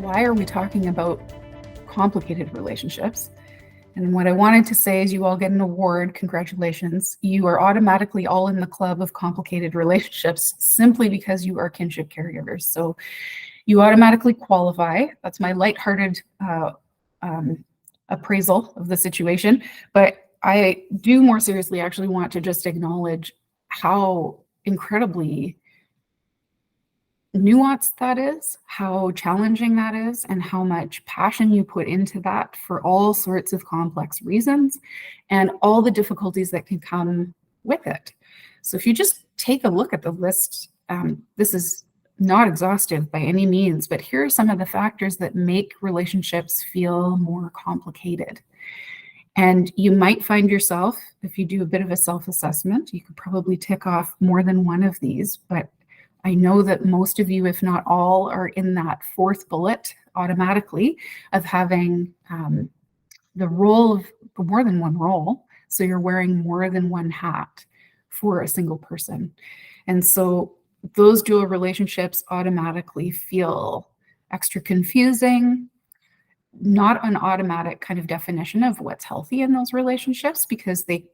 why are we talking about complicated relationships? And what I wanted to say is you all get an award. Congratulations. You are automatically all in the club of complicated relationships simply because you are kinship caregivers. So you automatically qualify. That's my lighthearted appraisal of the situation. But I do more seriously actually want to just acknowledge how incredibly nuanced that is, how challenging that is, and how much passion you put into that for all sorts of complex reasons and all the difficulties that can come with it. So if you just take a look at the list, this is not exhaustive by any means, but here are some of the factors that make relationships feel more complicated. And you might find yourself, if you do a bit of a self-assessment, you could probably tick off more than one of these, but I know that most of you, if not all, are in that fourth bullet automatically of having the role of more than one role. So you're wearing more than one hat for a single person. And so those dual relationships automatically feel extra confusing, not an automatic kind of definition of what's healthy in those relationships because they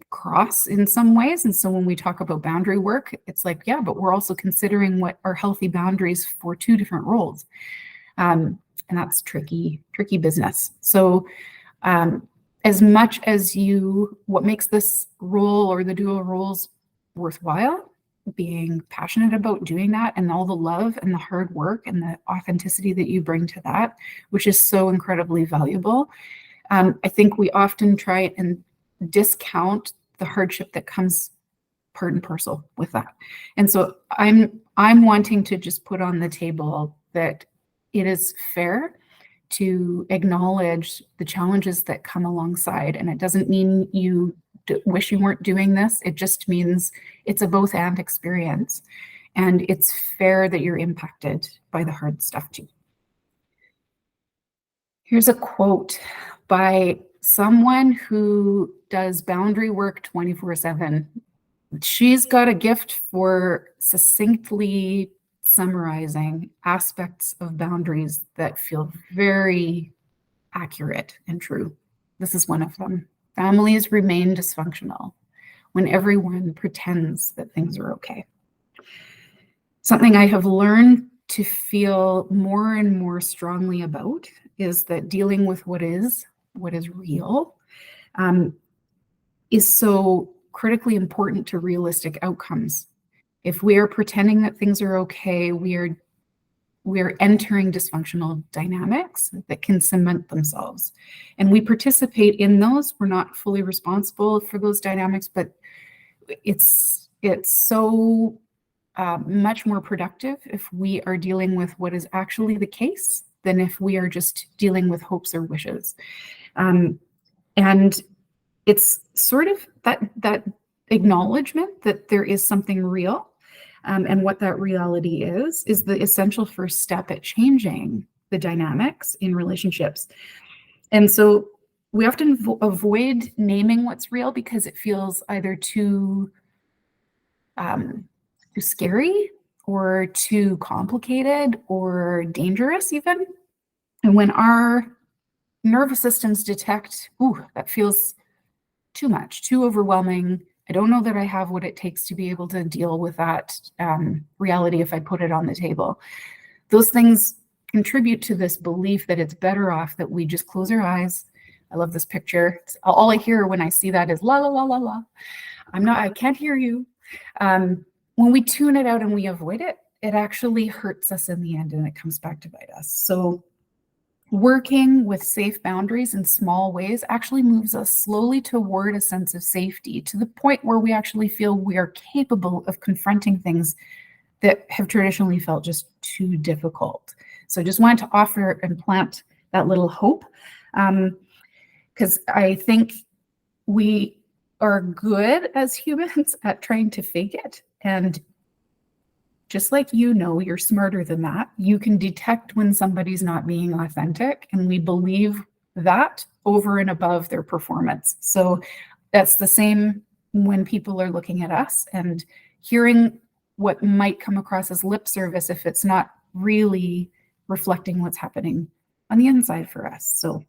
cross in some ways. And so when we talk about boundary work, it's like, yeah, but we're also considering what are healthy boundaries for two different roles. And that's tricky business. So as much as what makes this role or the dual roles worthwhile, being passionate about doing that and all the love and the hard work and the authenticity that you bring to that, which is so incredibly valuable. I think we often try and discount the hardship that comes part and parcel with that. And so I'm wanting to just put on the table that it is fair to acknowledge the challenges that come alongside. And it doesn't mean you wish you weren't doing this. It just means it's a both and experience. And it's fair that you're impacted by the hard stuff too. Here's a quote by someone who does boundary work 24/7. She's got a gift for succinctly summarizing aspects of boundaries that feel very accurate and true. This is one of them. Families remain dysfunctional when everyone pretends that things are okay. Something I have learned to feel more and more strongly about is that dealing with what is real, is so critically important to realistic outcomes. If we are pretending that things are okay, we are entering dysfunctional dynamics that can cement themselves. And we participate in those. We're not fully responsible for those dynamics, but it's so much more productive if we are dealing with what is actually the case than if we are just dealing with hopes or wishes. And it's sort of that acknowledgement that there is something real, and what that reality is the essential first step at changing the dynamics in relationships. And so we often avoid naming what's real because it feels either too scary or too complicated or dangerous even. And when our nervous systems detect, ooh, that feels too much, too overwhelming, I don't know that I have what it takes to be able to deal with that reality if I put it on the table. Those things contribute to this belief that it's better off that we just close our eyes. I love this picture. All I hear when I see that is la, la, la, la, la. I can't hear you. When we tune it out and we avoid it, it actually hurts us in the end and it comes back to bite us. So working with safe boundaries in small ways actually moves us slowly toward a sense of safety to the point where we actually feel we are capable of confronting things that have traditionally felt just too difficult. So I just wanted to offer and plant that little hope, because I think we are good as humans at trying to fake it. And just like you're smarter than that. You can detect when somebody's not being authentic, and we believe that over and above their performance. So that's the same when people are looking at us and hearing what might come across as lip service if it's not really reflecting what's happening on the inside for us. So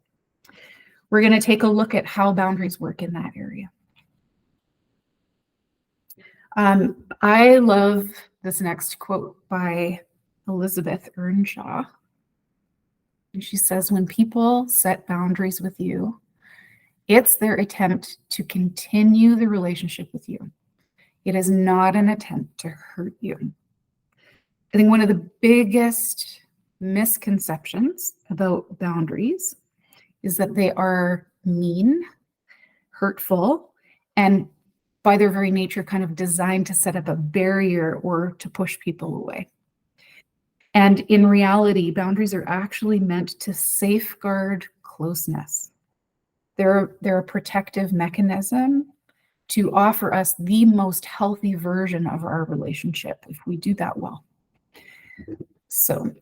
we're going to take a look at how boundaries work in that area. I love this next quote by Elizabeth Earnshaw. And she says, when people set boundaries with you, it's their attempt to continue the relationship with you. It is not an attempt to hurt you. I think one of the biggest misconceptions about boundaries is that they are mean, hurtful, and by their very nature kind of designed to set up a barrier or to push people away. And in reality, boundaries are actually meant to safeguard closeness. They're a protective mechanism to offer us the most healthy version of our relationship if we do that well. So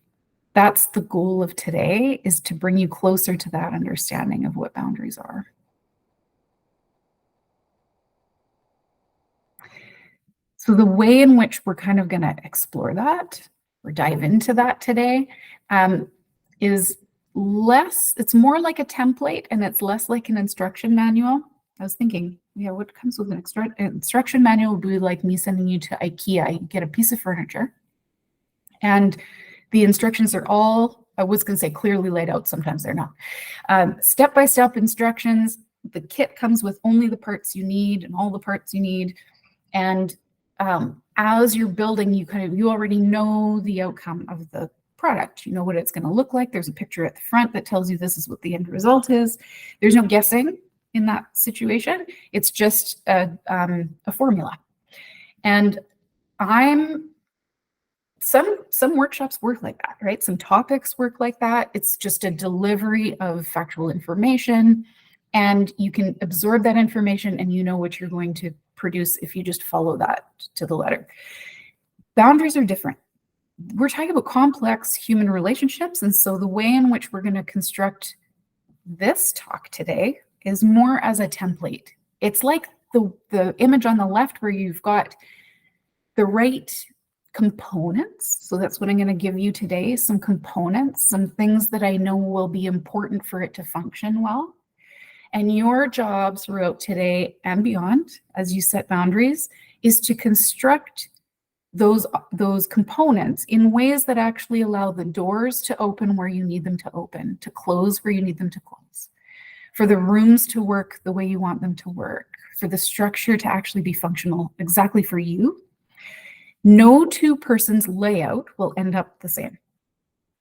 that's the goal of today, is to bring you closer to that understanding of what boundaries are. So the way in which we're kind of going to explore that or dive into that today is it's more like a template and it's less like an instruction manual. I was thinking, yeah, what comes with an instruction manual would be like me sending you to IKEA. You get a piece of furniture and the instructions are all, I was going to say clearly laid out, sometimes they're not. Step-by-step instructions. The kit comes with only the parts you need and all the parts you need. And as you're building, you already know the outcome of the product. You know what it's going to look like. There's a picture at the front that tells you this is what the end result is. There's no guessing in that situation. It's just a formula. And some workshops work like that, right? Some topics work like that. It's just a delivery of factual information, and you can absorb that information and you know what you're going to produce if you just follow that to the letter. Boundaries are different. We're talking about complex human relationships, and so the way in which we're going to construct this talk today is more as a template. It's like the image on the left where you've got the right components. So that's what I'm going to give you today, some components, some things that I know will be important for it to function well. And your job throughout today and beyond, as you set boundaries, is to construct those components in ways that actually allow the doors to open where you need them to open, to close where you need them to close, for the rooms to work the way you want them to work, for the structure to actually be functional exactly for you. No two persons' layout will end up the same.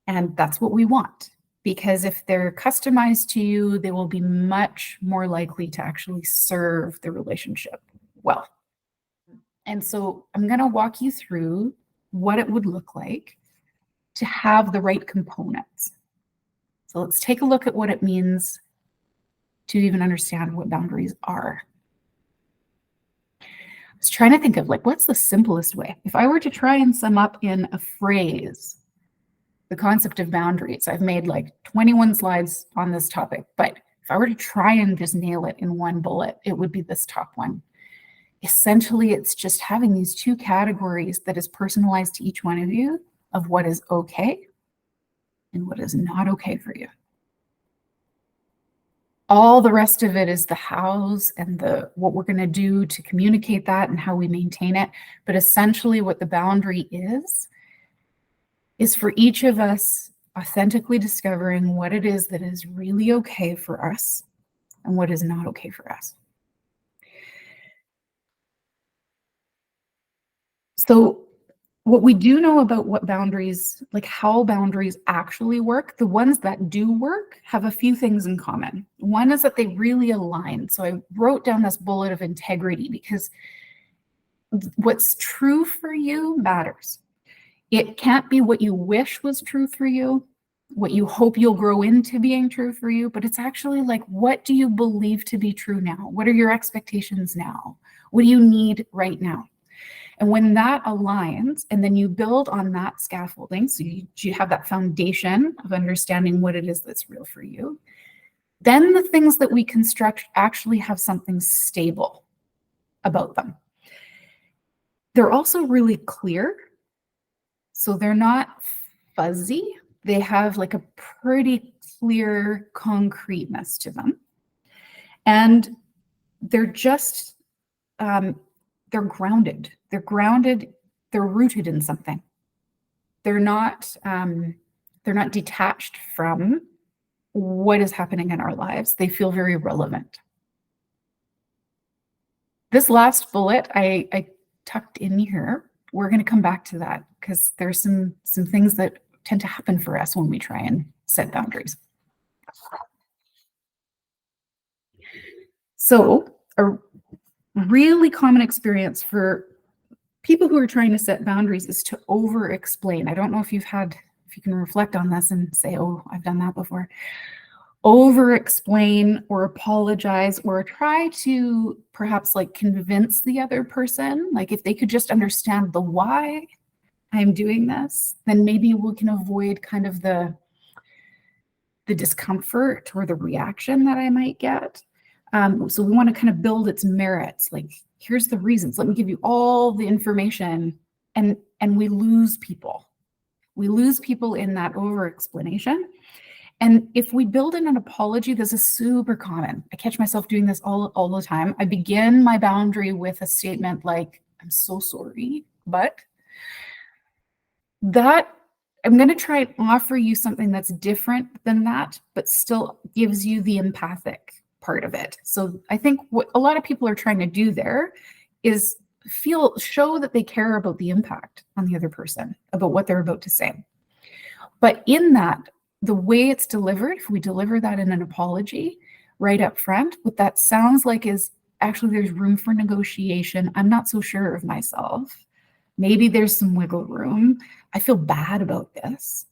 And that's what we want, because if they're customized to you, they will be much more likely to actually serve the relationship well. And so I'm going to walk you through what it would look like to have the right components. So let's take a look at what it means to even understand what boundaries are. I was trying to think of what's the simplest way? If I were to try and sum up in a phrase the concept of boundaries, I've made 21 slides on this topic, but if I were to try and just nail it in one bullet, it would be this top one. Essentially, it's just having these two categories that is personalized to each one of you of what is okay and what is not okay for you. All the rest of it is the hows and what we're going to do to communicate that and how we maintain it. But essentially what the boundary is for each of us authentically discovering what it is that is really okay for us and what is not okay for us. So what we do know about what boundaries, how boundaries actually work, the ones that do work have a few things in common. One is that they really align. So I wrote down this bullet of integrity because what's true for you matters. It can't be what you wish was true for you, what you hope you'll grow into being true for you, but it's actually what do you believe to be true now? What are your expectations now? What do you need right now? And when that aligns, and then you build on that scaffolding, so you have that foundation of understanding what it is that's real for you, then the things that we construct actually have something stable about them. They're also really clear, so they're not fuzzy. They have like a pretty clear concreteness to them. And they're just, they're grounded. They're grounded. They're rooted in something. They're not detached from what is happening in our lives. They feel very relevant. This last bullet I tucked in here, we're going to come back to that because there's some things that tend to happen for us when we try and set boundaries. So a really common experience for people who are trying to set boundaries is to over-explain. I don't know if you can reflect on this and say, oh, I've done that before. Over-explain or apologize or try to perhaps like convince the other person. Like if they could just understand the why I'm doing this, then maybe we can avoid kind of the discomfort or the reaction that I might get. So we want to kind of build its merits. Like, here's the reasons. Let me give you all the information. And we lose people. We lose people in that over-explanation. And if we build in an apology, this is super common. I catch myself doing this all the time. I begin my boundary with a statement like, I'm so sorry, but that I'm going to try and offer you something that's different than that, but still gives you the empathic part of it. So I think what a lot of people are trying to do there is show that they care about the impact on the other person, about what they're about to say. But in that, the way it's delivered, if we deliver that in an apology right up front, what that sounds like is actually there's room for negotiation. I'm not so sure of myself. Maybe there's some wiggle room. I feel bad about this.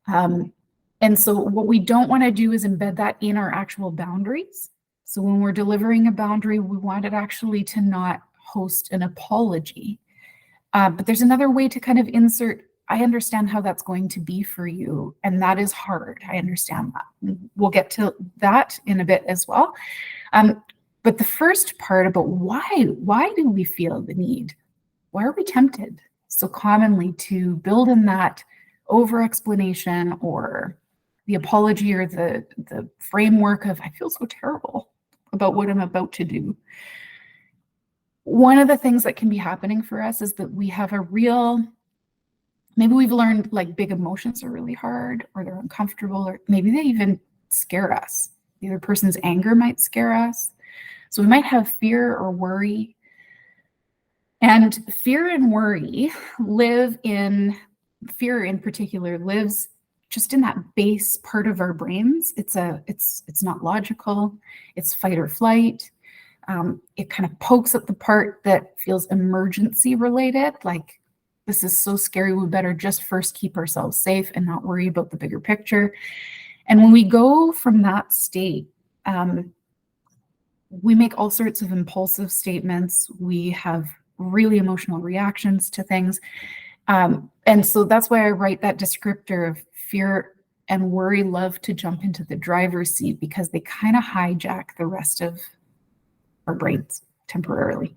And so what we don't want to do is embed that in our actual boundaries. So when we're delivering a boundary, we want it actually to not host an apology. But there's another way to kind of insert, I understand how that's going to be for you, and that is hard. I understand that. We'll get to that in a bit as well. But the first part about why do we feel the need? Why are we tempted so commonly to build in that over-explanation or the apology or the framework of, I feel so terrible about what I'm about to do? One of the things that can be happening for us is that we have maybe we've learned like big emotions are really hard, or they're uncomfortable, or maybe they even scare us. The other person's anger might scare us. So we might have fear or worry. And fear and worry fear in particular lives just in that base part of our brains. It's not logical. It's fight or flight. It kind of pokes at the part that feels emergency related, like this is so scary, we better just first keep ourselves safe and not worry about the bigger picture. And when we go from that state, we make all sorts of impulsive statements. We have really emotional reactions to things. And so that's why I write that descriptor of fear and worry love to jump into the driver's seat, because they kind of hijack the rest of our brains temporarily.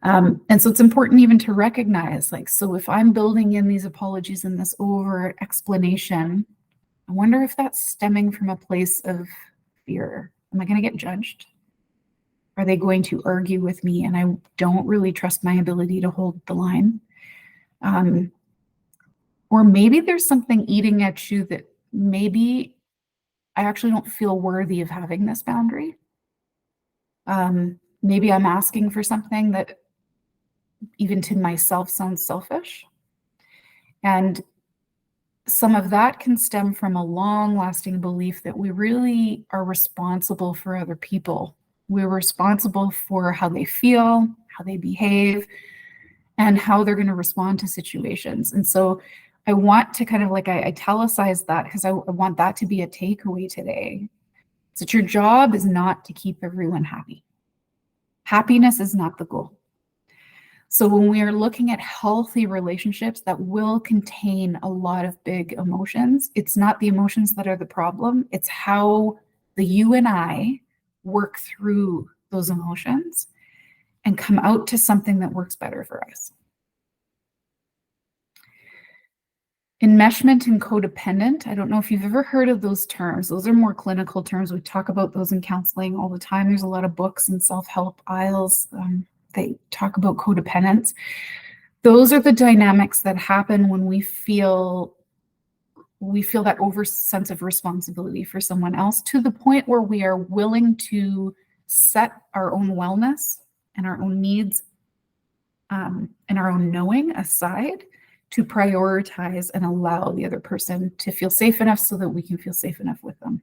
And so it's important even to recognize, like, so if I'm building in these apologies and this over explanation, I wonder if that's stemming from a place of fear. Am I going to get judged? Are they going to argue with me? And I don't really trust my ability to hold the line. Or maybe there's something eating at you that maybe I actually don't feel worthy of having this boundary. Maybe I'm asking for something that even to myself sounds selfish. And some of that can stem from a long-lasting belief that we really are responsible for other people. We're responsible for how they feel, how they behave, and how they're going to respond to situations. And so I want to kind of like, I italicize that because I want that to be a takeaway today. So that your job is not to keep everyone happy. Happiness is not the goal. So when we are looking at healthy relationships that will contain a lot of big emotions, it's not the emotions that are the problem. It's how you and I work through those emotions and come out to something that works better for us. Enmeshment and codependent. I don't know if you've ever heard of those terms. Those are more clinical terms. We talk about those in counseling all the time. There's a lot of books and self-help aisles. They talk about codependence. Those are the dynamics that happen when we feel that over sense of responsibility for someone else, to the point where we are willing to set our own wellness and our own needs and our own knowing aside to prioritize and allow the other person to feel safe enough so that we can feel safe enough with them.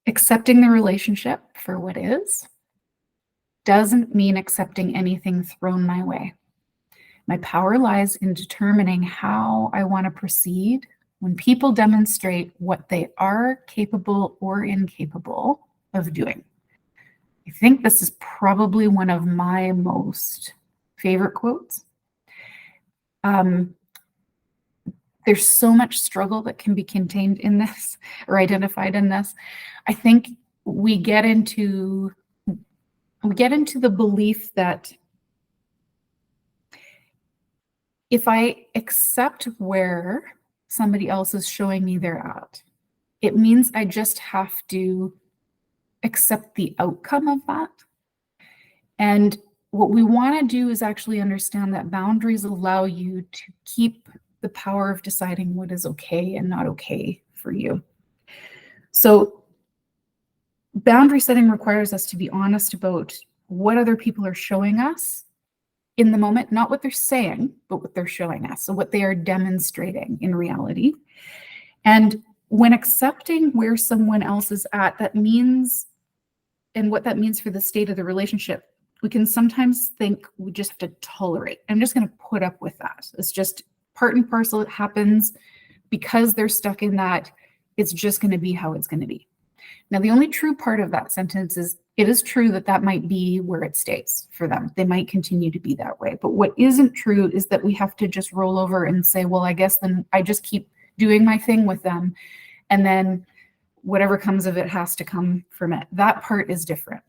Accepting the relationship for what is doesn't mean accepting anything thrown my way. My power lies in determining how I want to proceed when people demonstrate what they are capable or incapable of doing. I think this is probably one of my most favorite quotes. There's so much struggle that can be contained in this or identified in this. I think we get into the belief that if I accept where somebody else is showing me they're at, it means I just have to accept the outcome of that. And what we want to do is actually understand that boundaries allow you to keep the power of deciding what is okay and not okay for you. So boundary setting requires us to be honest about what other people are showing us in the moment, not what they're saying, but what they're showing us. So what they are demonstrating in reality. And when accepting where someone else is at, that means, and what that means for the state of the relationship, we can sometimes think we just have to tolerate. I'm just going to put up with that. It's just part and parcel. It happens because they're stuck in that. It's just going to be how it's going to be. Now, the only true part of that sentence is it is true that that might be where it stays for them. They might continue to be that way. But what isn't true is that we have to just roll over and say, well, I guess then I just keep doing my thing with them. And then whatever comes of it has to come from it. That part is different.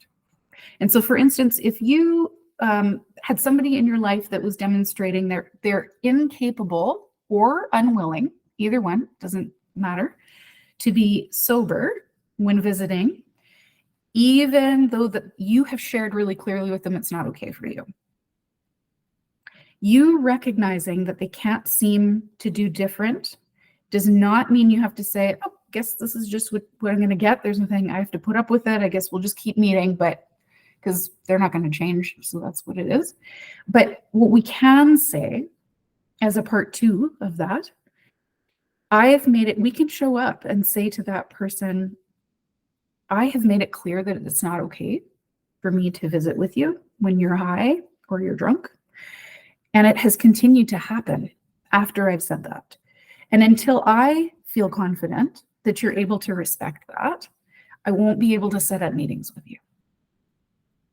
And so, for instance, if you had somebody in your life that was demonstrating they're incapable or unwilling, either one, doesn't matter, to be sober when visiting, even though that you have shared really clearly with them it's not okay for you. You recognizing that they can't seem to do different does not mean you have to say, oh, guess this is just what I'm going to get. There's nothing I have to put up with it. I guess we'll just keep meeting, but because they're not going to change. So that's what it is. But what we can say as a part two of that, I have made it, we can show up and say to that person, I have made it clear that it's not okay for me to visit with you when you're high or you're drunk. And it has continued to happen after I've said that. And until I feel confident that you're able to respect that, I won't be able to set up meetings with you.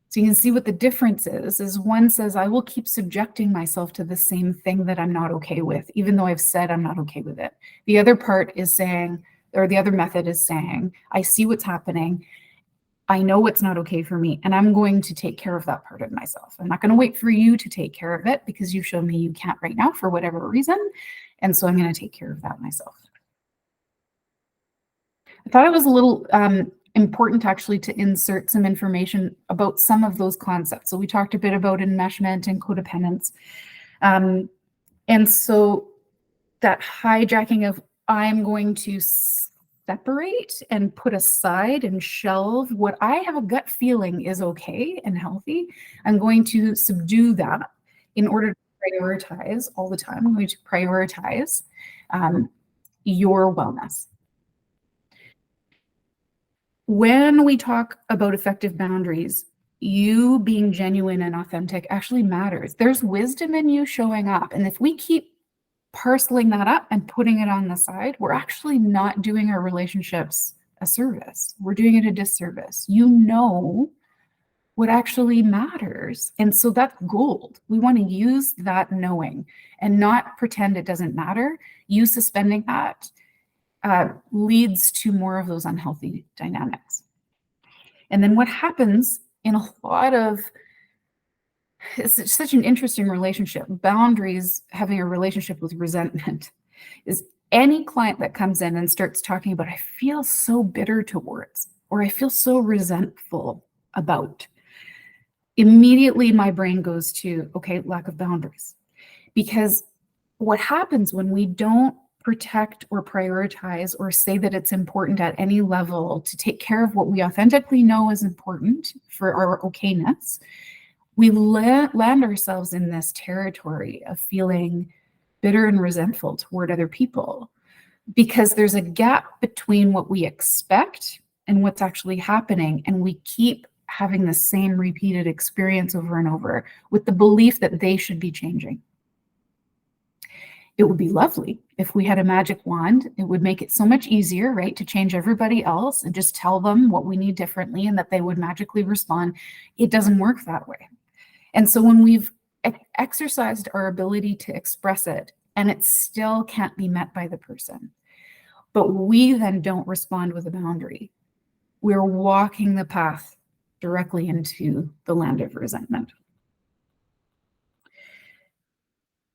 So you can see what the difference is one says, I will keep subjecting myself to the same thing that I'm not okay with, even though I've said I'm not okay with it. The other part is saying, or the other method is saying, I see what's happening. I know what's not okay for me, and I'm going to take care of that part of myself. I'm not going to wait for you to take care of it because you've shown me you can't right now for whatever reason. And so I'm going to take care of that myself. I thought it was a little important actually to insert some information about some of those concepts. So we talked a bit about enmeshment and codependence. And so that hijacking of I'm going to separate and put aside and shelve what I have a gut feeling is okay and healthy. I'm going to subdue that in order to prioritize all the time. I'm going to prioritize your wellness. When we talk about effective boundaries, you being genuine and authentic actually matters. There's wisdom in you showing up. And if we keep parceling that up and putting it on the side, we're actually not doing our relationships a service. We're doing it a disservice. You know what actually matters. And so that's gold. We want to use that knowing and not pretend it doesn't matter. You suspending that leads to more of those unhealthy dynamics. And then what happens in a lot of, it's such an interesting relationship, boundaries, having a relationship with resentment, is any client that comes in and starts talking about, I feel so bitter towards, or I feel so resentful about, immediately my brain goes to, okay, lack of boundaries. Because what happens when we don't protect or prioritize or say that it's important at any level to take care of what we authentically know is important for our okayness, we land ourselves in this territory of feeling bitter and resentful toward other people, because there's a gap between what we expect and what's actually happening. And we keep having the same repeated experience over and over with the belief that they should be changing. It would be lovely if we had a magic wand. It would make it so much easier, right, to change everybody else and just tell them what we need differently and that they would magically respond. It doesn't work that way. And so when we've exercised our ability to express it and it still can't be met by the person, but we then don't respond with a boundary, we're walking the path directly into the land of resentment.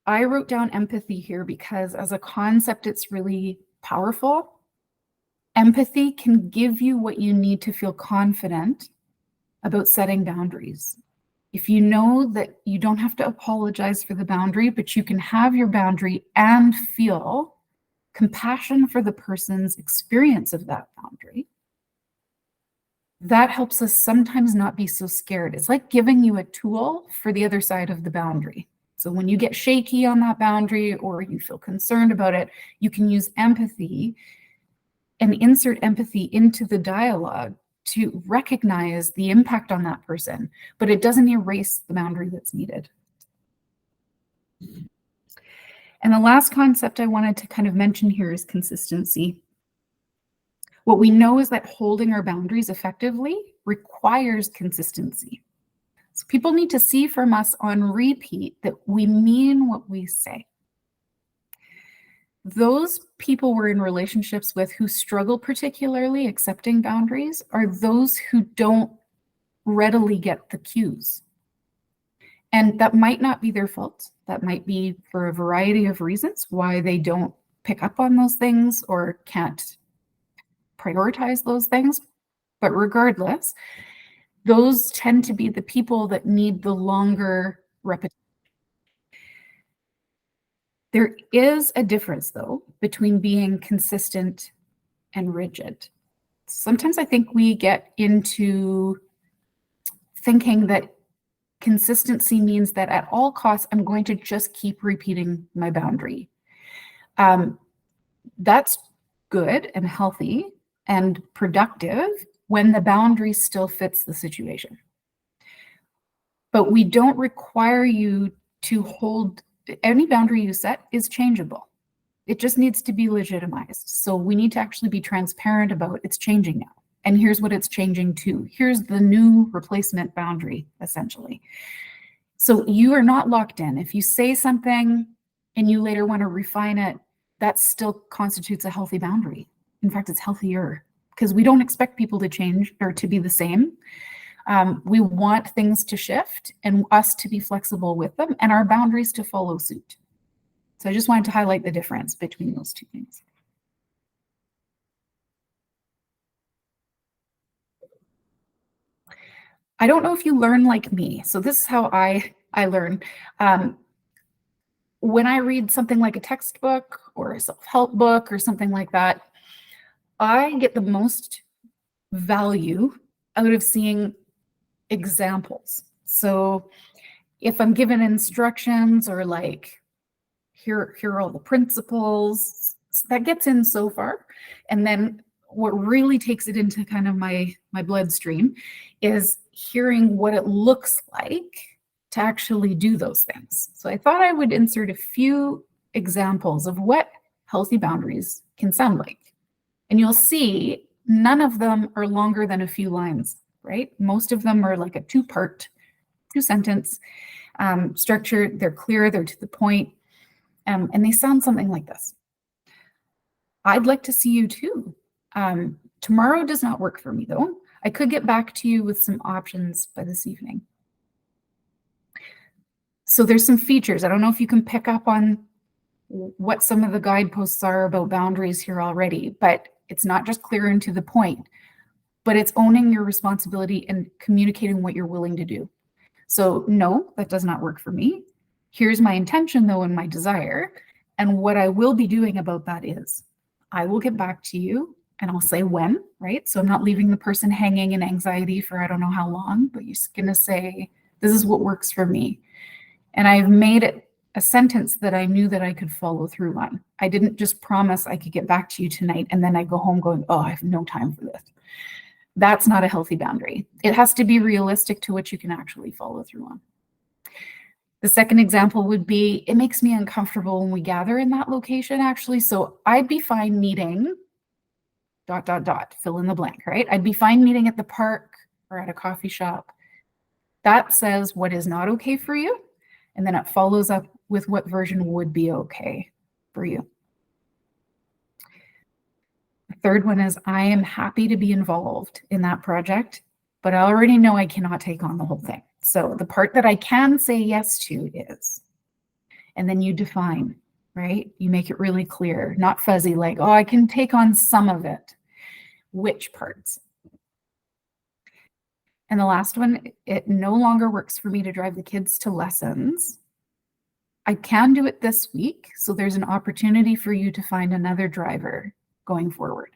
I wrote down empathy here because as a concept, it's really powerful. Empathy can give you what you need to feel confident about setting boundaries. If you know that you don't have to apologize for the boundary, but you can have your boundary and feel compassion for the person's experience of that boundary, that helps us sometimes not be so scared. It's like giving you a tool for the other side of the boundary. So when you get shaky on that boundary or you feel concerned about it, you can use empathy and insert empathy into the dialogue to recognize the impact on that person, but it doesn't erase the boundary that's needed. And the last concept I wanted to kind of mention here is consistency. What we know is that holding our boundaries effectively requires consistency. So people need to see from us on repeat that we mean what we say. Those people we're in relationships with who struggle particularly accepting boundaries are those who don't readily get the cues. And that might not be their fault. That might be for a variety of reasons why they don't pick up on those things or can't prioritize those things. But regardless, those tend to be the people that need the longer repetition. There is a difference, though, between being consistent and rigid. Sometimes I think we get into thinking that consistency means that at all costs, I'm going to just keep repeating my boundary. That's good and healthy and productive when the boundary still fits the situation. But we don't require you to hold, any boundary you set is changeable. It just needs to be legitimized. So we need to actually be transparent about it's changing now. And here's what it's changing to. Here's the new replacement boundary, essentially. So you are not locked in. If you say something and you later want to refine it, that still constitutes a healthy boundary. In fact, it's healthier because we don't expect people to change or to be the same. We want things to shift and us to be flexible with them and our boundaries to follow suit. So I just wanted to highlight the difference between those two things. I don't know if you learn like me. So this is how I learn. When I read something like a textbook or a self-help book or something like that, I get the most value out of seeing examples. So if I'm given instructions or like, here are all the principles, that gets in so far. And then what really takes it into kind of my bloodstream is hearing what it looks like to actually do those things. So I thought I would insert a few examples of what healthy boundaries can sound like. And you'll see none of them are longer than a few lines, right? Most of them are like a two-sentence structure. They're clear, they're to the point, and they sound something like this. I'd like to see you too. Tomorrow does not work for me though. I could get back to you with some options by this evening. So there's some features. I don't know if you can pick up on what some of the guideposts are about boundaries here already, but it's not just clear and to the point, but it's owning your responsibility and communicating what you're willing to do. So no, that does not work for me. Here's my intention though, and my desire. And what I will be doing about that is I will get back to you and I'll say when, right? So I'm not leaving the person hanging in anxiety for I don't know how long, but you're just gonna say, this is what works for me. And I've made it a sentence that I knew that I could follow through on. I didn't just promise I could get back to you tonight and then I go home going, oh, I have no time for this. That's not a healthy boundary. It has to be realistic to what you can actually follow through on. The second example would be, it makes me uncomfortable when we gather in that location actually. So I'd be fine meeting ... fill in the blank, right? I'd be fine meeting at the park or at a coffee shop. That says what is not okay for you. And then it follows up with what version would be okay for you. The third one is I am happy to be involved in that project, but I already know I cannot take on the whole thing. So the part that I can say yes to is, and then you define, right? You make it really clear, not fuzzy like, oh, I can take on some of it. Which parts? And the last one, it no longer works for me to drive the kids to lessons. I can do it this week, so there's an opportunity for you to find another driver going forward.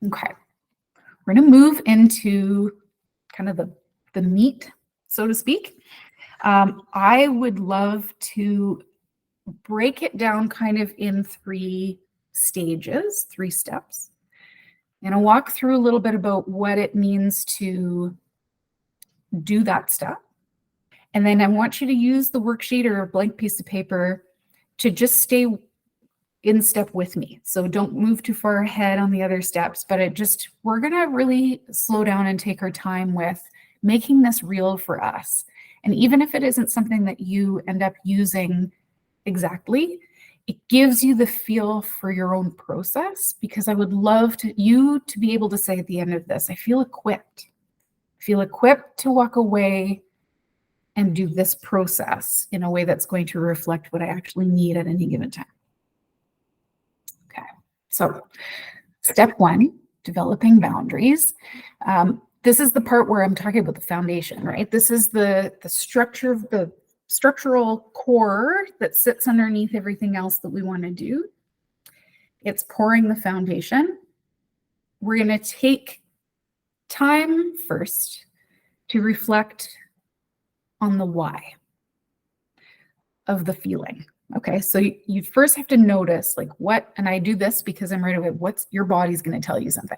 Okay, we're going to move into kind of the meat, so to speak. I would love to break it down kind of in 3 stages, 3 steps. And I'll walk through a little bit about what it means to do that step. And then I want you to use the worksheet or a blank piece of paper to just stay in step with me. So don't move too far ahead on the other steps, but we're gonna really slow down and take our time with making this real for us. And even if it isn't something that you end up using exactly, it gives you the feel for your own process, because I would love you to be able to say at the end of this, I feel equipped. I feel equipped to walk away and do this process in a way that's going to reflect what I actually need at any given time. Okay, so step 1, developing boundaries. This is the part where I'm talking about the foundation, right? This is the structure of the structural core that sits underneath everything else that we want to do. It's pouring the foundation. We're going to take time first to reflect on the why of the feeling. Okay, so you first have to notice like what, and I do this because I'm right away, what's your body's going to tell you something.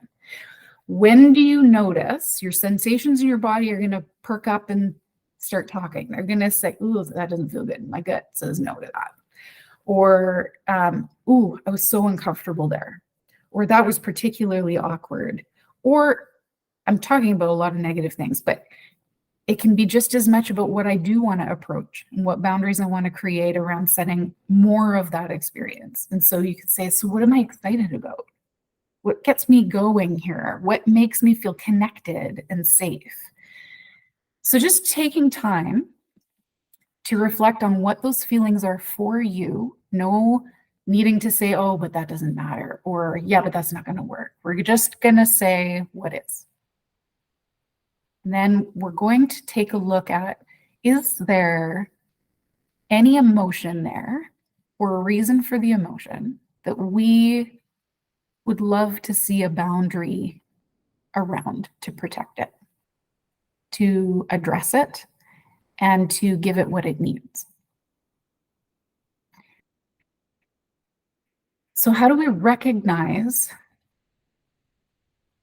When do you notice your sensations in your body are going to perk up and start talking? They're going to say, ooh, that doesn't feel good. My gut says no to that. Or, ooh, I was so uncomfortable there. Or that was particularly awkward. Or I'm talking about a lot of negative things, but it can be just as much about what I do want to approach and what boundaries I want to create around setting more of that experience. And so you could say, so what am I excited about? What gets me going here? What makes me feel connected and safe? So just taking time to reflect on what those feelings are for you, no needing to say, oh, but that doesn't matter, or yeah, but that's not going to work. We're just going to say what is. And then we're going to take a look at, is there any emotion there or a reason for the emotion that we would love to see a boundary around to protect it, to address it, and to give it what it needs. So how do we recognize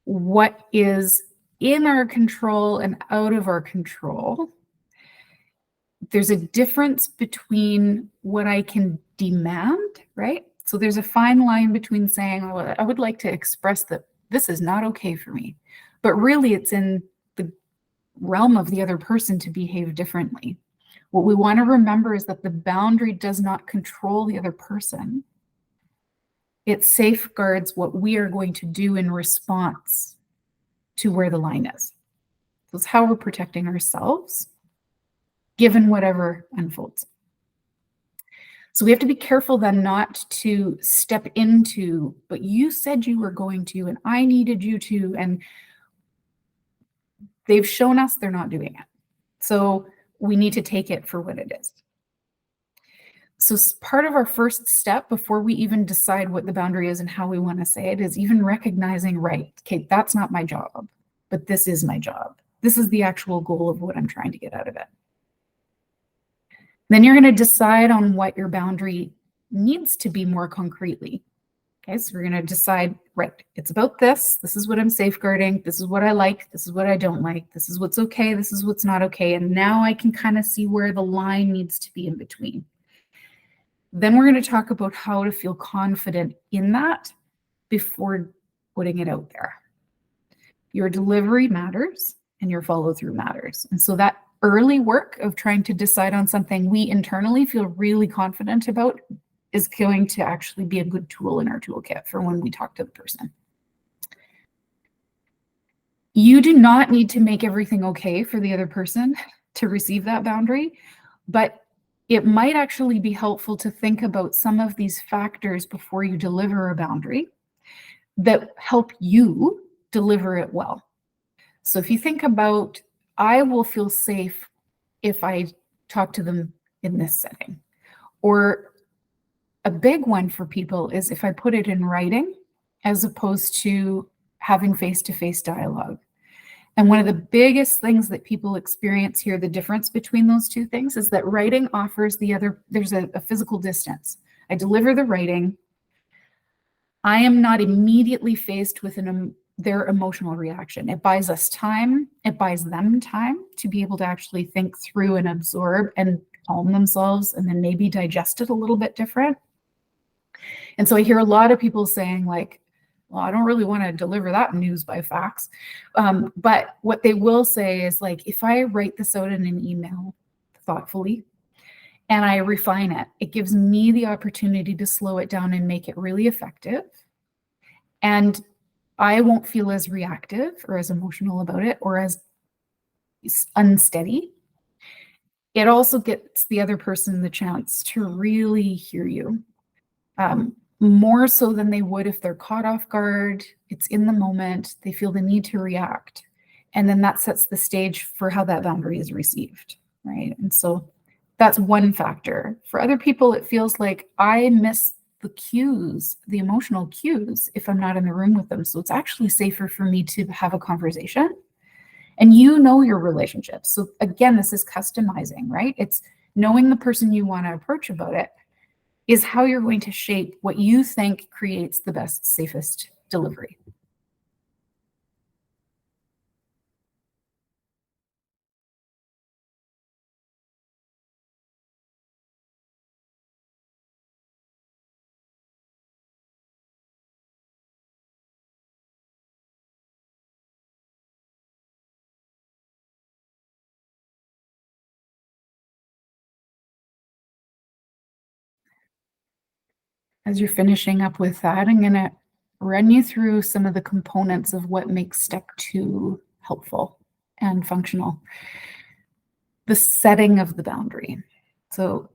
what is in our control and out of our control? There's a difference between what I can demand, right? So there's a fine line between saying, oh, I would like to express that this is not okay for me, but really it's in the realm of the other person to behave differently. What we want to remember is that the boundary does not control the other person. It safeguards what we are going to do in response to where the line is. It's how we're protecting ourselves, given whatever unfolds. So we have to be careful then not to step into, but you said you were going to, and I needed you to, and they've shown us they're not doing it. So we need to take it for what it is. So part of our first step before we even decide what the boundary is and how we want to say it is even recognizing, right, okay, that's not my job, but this is my job. This is the actual goal of what I'm trying to get out of it. Then you're going to decide on what your boundary needs to be more concretely. Okay, so we're going to decide, right, it's about this. This is what I'm safeguarding. This is what I like. This is what I don't like. This is what's okay. This is what's not okay. And now I can kind of see where the line needs to be in between. Then we're going to talk about how to feel confident in that before putting it out there. Your delivery matters and your follow-through matters. And so that early work of trying to decide on something we internally feel really confident about is going to actually be a good tool in our toolkit for when we talk to the person. You do not need to make everything okay for the other person to receive that boundary, but it might actually be helpful to think about some of these factors before you deliver a boundary that help you deliver it well. So if you think about, I will feel safe if I talk to them in this setting. Or a big one for people is if I put it in writing as opposed to having face-to-face dialogue. And one of the biggest things that people experience here, the difference between those two things, is that writing offers there's a physical distance. I deliver the writing. I am not immediately faced with their emotional reaction. It buys us time. It buys them time to be able to actually think through and absorb and calm themselves and then maybe digest it a little bit different. And so I hear a lot of people saying like, well, I don't really want to deliver that news by fax. But what they will say is like, if I write this out in an email thoughtfully and I refine it, it gives me the opportunity to slow it down and make it really effective. And I won't feel as reactive or as emotional about it or as unsteady. It also gets the other person the chance to really hear you. More so than they would if they're caught off guard. It's in the moment. They feel the need to react. And then that sets the stage for how that boundary is received, right? And so that's one factor. For other people, it feels like I miss the cues, the emotional cues, if I'm not in the room with them. So it's actually safer for me to have a conversation. And you know your relationship. So again, this is customizing, right? It's knowing the person you want to approach about it is how you're going to shape what you think creates the best, safest delivery. As you're finishing up with that, I'm going to run you through some of the components of what makes step 2 helpful and functional. The setting of the boundary. So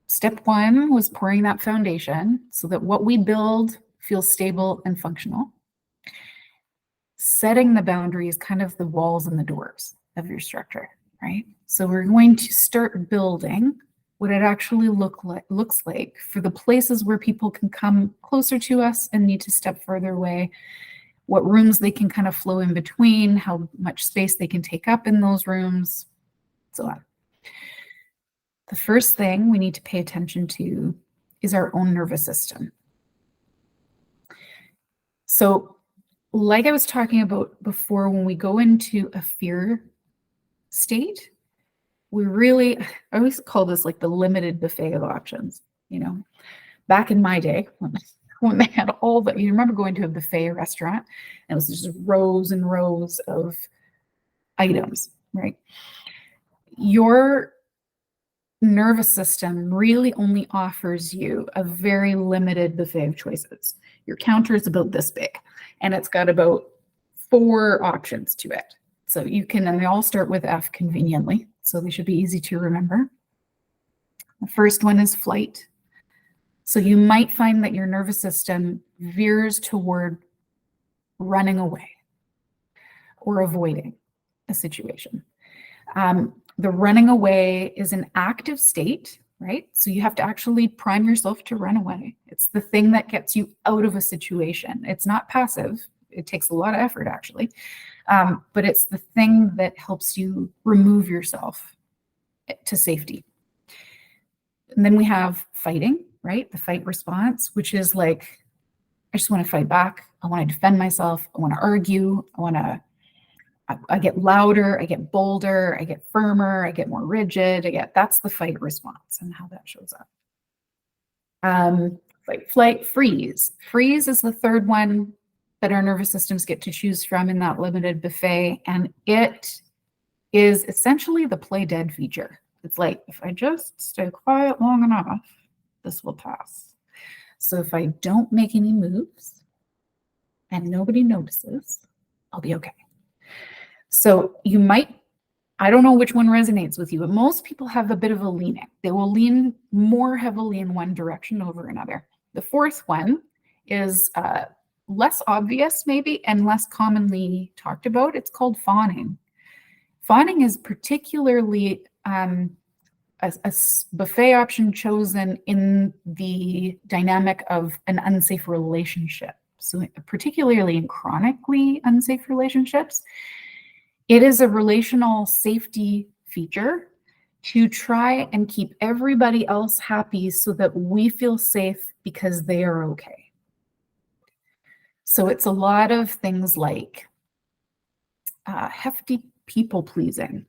step 1 was pouring that foundation so that what we build feels stable and functional. Setting the boundary is kind of the walls and the doors of your structure, right? So we're going to start building what it actually looks like for the places where people can come closer to us and need to step further away, what rooms they can kind of flow in between, how much space they can take up in those rooms, so on. The first thing we need to pay attention to is our own nervous system. So like I was talking about before, when we go into a fear state, I always call this like the limited buffet of options. You know, back in my day when they had you remember going to a buffet restaurant and it was just rows and rows of items, right? Your nervous system really only offers you a very limited buffet of choices. Your counter is about this big, and it's got about 4 options to it. So you can, and they all start with F conveniently, so they should be easy to remember. The first one is flight. So you might find that your nervous system veers toward running away or avoiding a situation. The running away is an active state, right? So you have to actually prime yourself to run away. It's the thing that gets you out of a situation. It's not passive. It takes a lot of effort, actually. But it's the thing that helps you remove yourself to safety. And then we have fighting, right? The fight response, which is like, I just want to fight back. I want to defend myself. I want to argue. I get louder, I get bolder, I get firmer, I get more rigid. That's the fight response and how that shows up. Fight, flight, freeze. Freeze is the third one that our nervous systems get to choose from in that limited buffet. And it is essentially the play dead feature. It's like, if I just stay quiet long enough, this will pass. So if I don't make any moves and nobody notices, I'll be okay. So you might, I don't know which one resonates with you, but most people have a bit of a leaning. They will lean more heavily in one direction over another. The fourth one is less obvious maybe and less commonly talked about. It's called fawning. Fawning is particularly a buffet option chosen in the dynamic of an unsafe relationship. So particularly in chronically unsafe relationships, it is a relational safety feature to try and keep everybody else happy so that we feel safe because they are okay. So it's a lot of things like hefty people pleasing,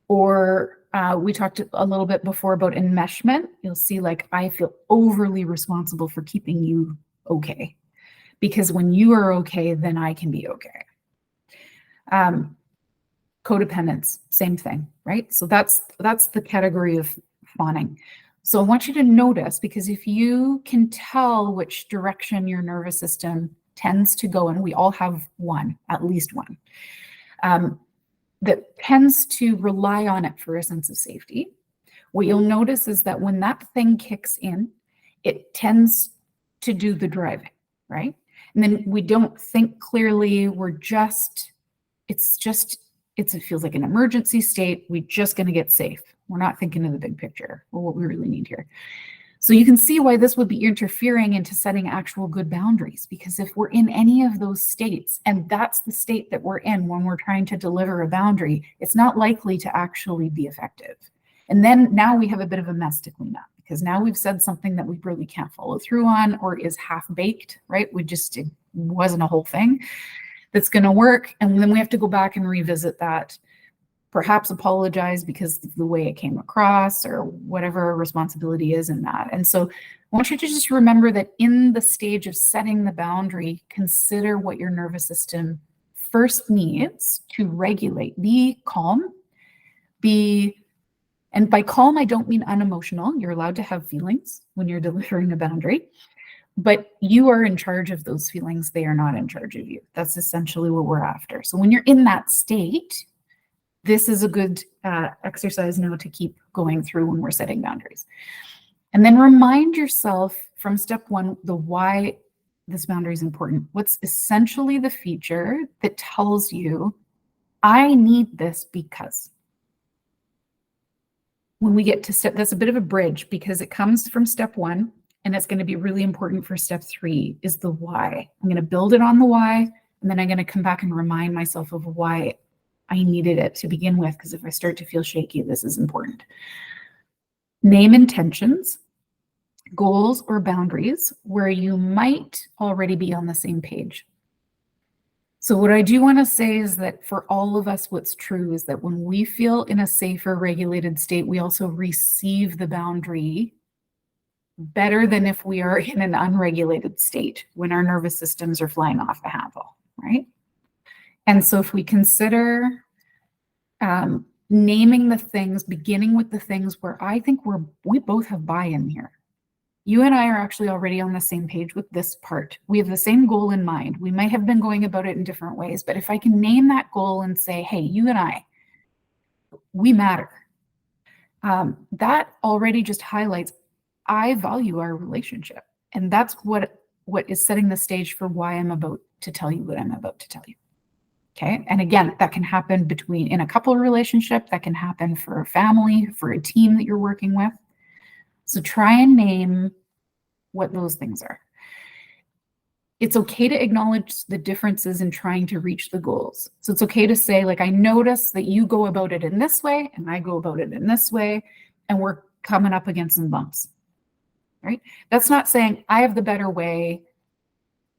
or we talked a little bit before about enmeshment. You'll see like, I feel overly responsible for keeping you okay, because when you are okay, then I can be okay. Codependence, same thing, right? So that's the category of fawning. So I want you to notice, because if you can tell which direction your nervous system tends to go, and we all have one, at least one, that tends to rely on it for a sense of safety, what you'll notice is that when that thing kicks in, it tends to do the driving, right? And then we don't think clearly, it feels like an emergency state. We're just going to get safe. We're not thinking of the big picture or what we really need here. So you can see why this would be interfering into setting actual good boundaries, because if we're in any of those states, and that's the state that we're in when we're trying to deliver a boundary, it's not likely to actually be effective. And then now we have a bit of a mess to clean up, because now we've said something that we really can't follow through on, or is half-baked, right? It wasn't a whole thing that's going to work. And then we have to go back and revisit that, perhaps apologize because of the way it came across, or whatever our responsibility is in that. And so I want you to just remember that in the stage of setting the boundary, consider what your nervous system first needs to regulate. Be calm, and by calm, I don't mean unemotional. You're allowed to have feelings when you're delivering a boundary, but you are in charge of those feelings. They are not in charge of you. That's essentially what we're after. So when you're in that state, this is a good exercise now to keep going through when we're setting boundaries. And then remind yourself from step one, the why this boundary is important. What's essentially the feature that tells you, I need this because. When we get to that's a bit of a bridge, because it comes from step one, and it's going to be really important for step three, is the why. I'm going to build it on the why, and then I'm going to come back and remind myself of why I needed it to begin with, because if I start to feel shaky, this is important. Name intentions, goals, or boundaries where you might already be on the same page. So what I do want to say is that for all of us, what's true is that when we feel in a safer, regulated state, we also receive the boundary better than if we are in an unregulated state, when our nervous systems are flying off the handle, right? And so if we consider naming the things, beginning with the things where I think we both have buy-in here. You and I are actually already on the same page with this part. We have the same goal in mind. We might have been going about it in different ways, but if I can name that goal and say, hey, you and I, we matter. That already just highlights I value our relationship. And that's what is setting the stage for why I'm about to tell you what I'm about to tell you. Okay. And again, that can happen in a couple relationship, that can happen for a family, for a team that you're working with. So try and name what those things are. It's okay to acknowledge the differences in trying to reach the goals. So it's okay to say, like, I notice that you go about it in this way and I go about it in this way, and we're coming up against some bumps, right? That's not saying I have the better way,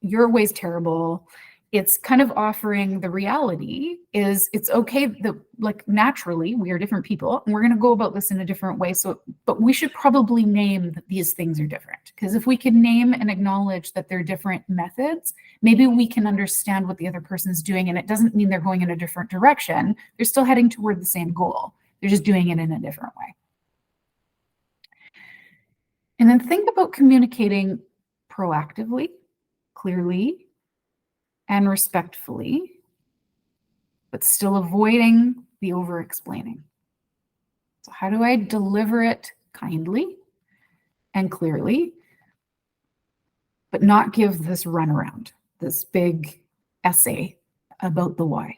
your way's terrible. It's kind of offering the reality is it's okay that, like, naturally we are different people and we're going to go about this in a different way. So, but we should probably name that these things are different, because if we can name and acknowledge that they're different methods, maybe we can understand what the other person's doing. And it doesn't mean they're going in a different direction. They're still heading toward the same goal. They're just doing it in a different way. And then think about communicating proactively, clearly, and respectfully, but still avoiding the over-explaining. So how do I deliver it kindly and clearly, but not give this runaround, this big essay about the why?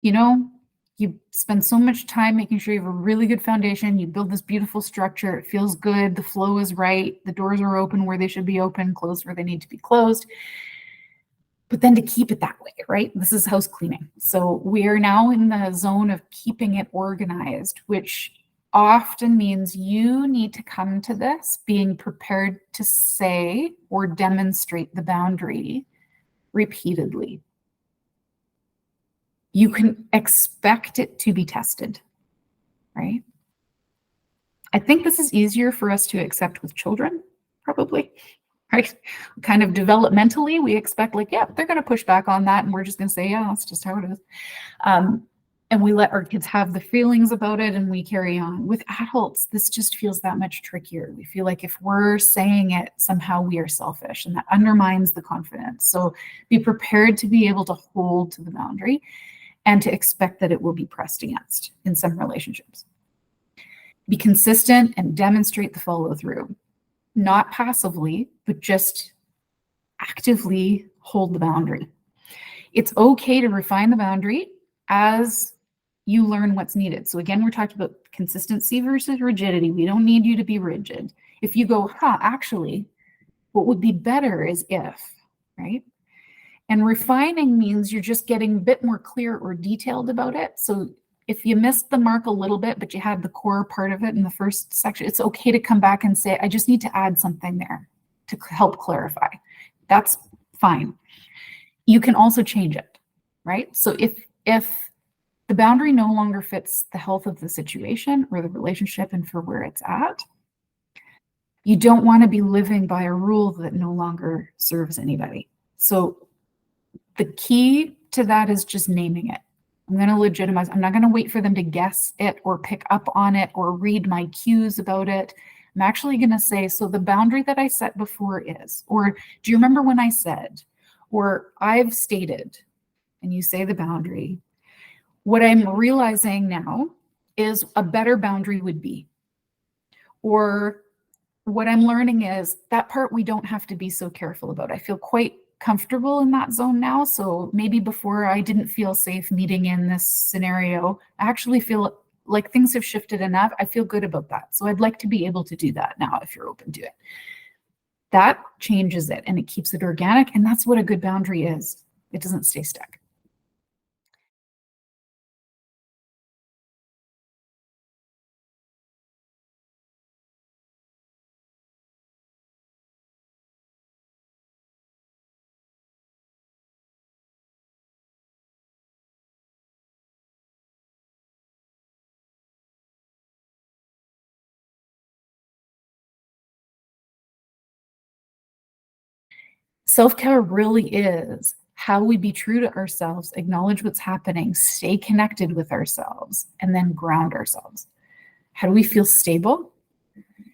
You know, you spend so much time making sure you have a really good foundation. You build this beautiful structure. It feels good. The flow is right. The doors are open where they should be open, closed where they need to be closed. But then to keep it that way, right? This is house cleaning. So we are now in the zone of keeping it organized, which often means you need to come to this being prepared to say or demonstrate the boundary repeatedly. You can expect it to be tested, right? I think this is easier for us to accept with children, probably, right? Kind of developmentally, we expect, like, yeah, they're going to push back on that. And we're just going to say, yeah, that's just how it is. And we let our kids have the feelings about it and we carry on. With adults, this just feels that much trickier. We feel like if we're saying it, somehow we are selfish, and that undermines the confidence. So be prepared to be able to hold to the boundary and to expect that it will be pressed against in some relationships. Be consistent and demonstrate the follow through, not passively, but just actively hold the boundary. It's okay to refine the boundary as you learn what's needed. So again, we're talking about consistency versus rigidity. We don't need you to be rigid. If you go, actually, what would be better is if, right? And refining means you're just getting a bit more clear or detailed about it. So if you missed the mark a little bit, but you had the core part of it in the first section, it's okay to come back and say, I just need to add something there to help clarify. That's fine. You can also change it, right? So if the boundary no longer fits the health of the situation or the relationship and for where it's at, you don't want to be living by a rule that no longer serves anybody. So the key to that is just naming it. I'm going to legitimize. I'm not going to wait for them to guess it or pick up on it or read my cues about it. I'm actually going to say, so the boundary that I set before is, or do you remember when I said, or I've stated, and you say the boundary. What I'm realizing now is a better boundary would be, or what I'm learning is that part we don't have to be so careful about. I feel quite comfortable in that zone now. So maybe before I didn't feel safe meeting in this scenario, I actually feel like things have shifted enough. I feel good about that. So I'd like to be able to do that now if you're open to it. That changes it and it keeps it organic. And that's what a good boundary is. It doesn't stay stuck. Self-care really is how we be true to ourselves, acknowledge what's happening, stay connected with ourselves, and then ground ourselves. How do we feel stable?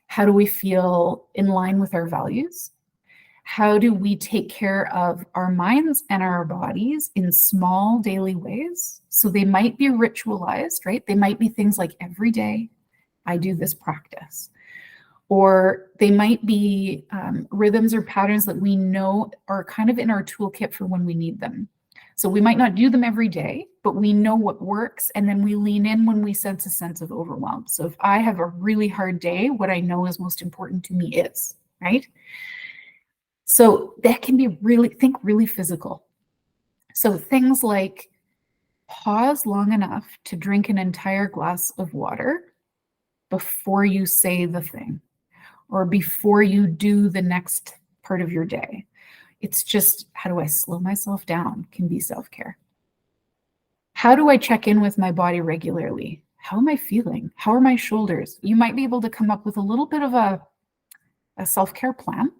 How do we feel in line with our values? How do we take care of our minds and our bodies in small daily ways? So they might be ritualized, right? They might be things like every day I do this practice. Or they might be rhythms or patterns that we know are kind of in our toolkit for when we need them. So we might not do them every day, but we know what works, and then we lean in when we sense a sense of overwhelm. So if I have a really hard day, what I know is most important to me is, right? So that can be really physical. So things like pause long enough to drink an entire glass of water before you say the thing, or before you do the next part of your day. It's just, how do I slow myself down can be self-care. How do I check in with my body regularly? How am I feeling? How are my shoulders? You might be able to come up with a little bit of a self-care plan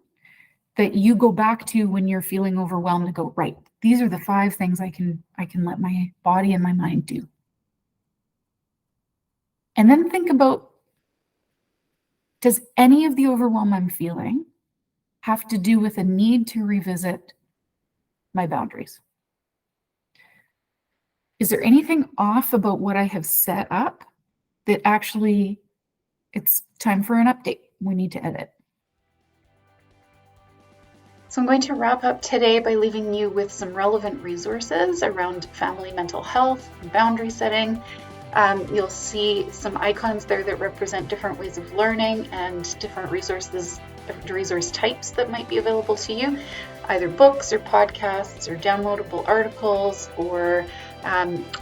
that you go back to when you're feeling overwhelmed and go, right, these are the 5 things I can let my body and my mind do. And then think about, does any of the overwhelm I'm feeling have to do with a need to revisit my boundaries? Is there anything off about what I have set up that actually it's time for an update? We need to edit. So I'm going to wrap up today by leaving you with some relevant resources around family mental health and boundary setting. You'll see some icons there that represent different ways of learning and different resources, different resource types that might be available to you, either books or podcasts or downloadable articles or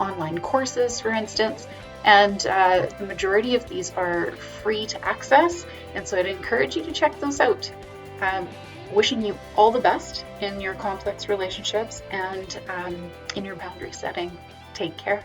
online courses, for instance. And the majority of these are free to access, and so I'd encourage you to check those out. Wishing you all the best in your complex relationships and in your boundary setting. Take care.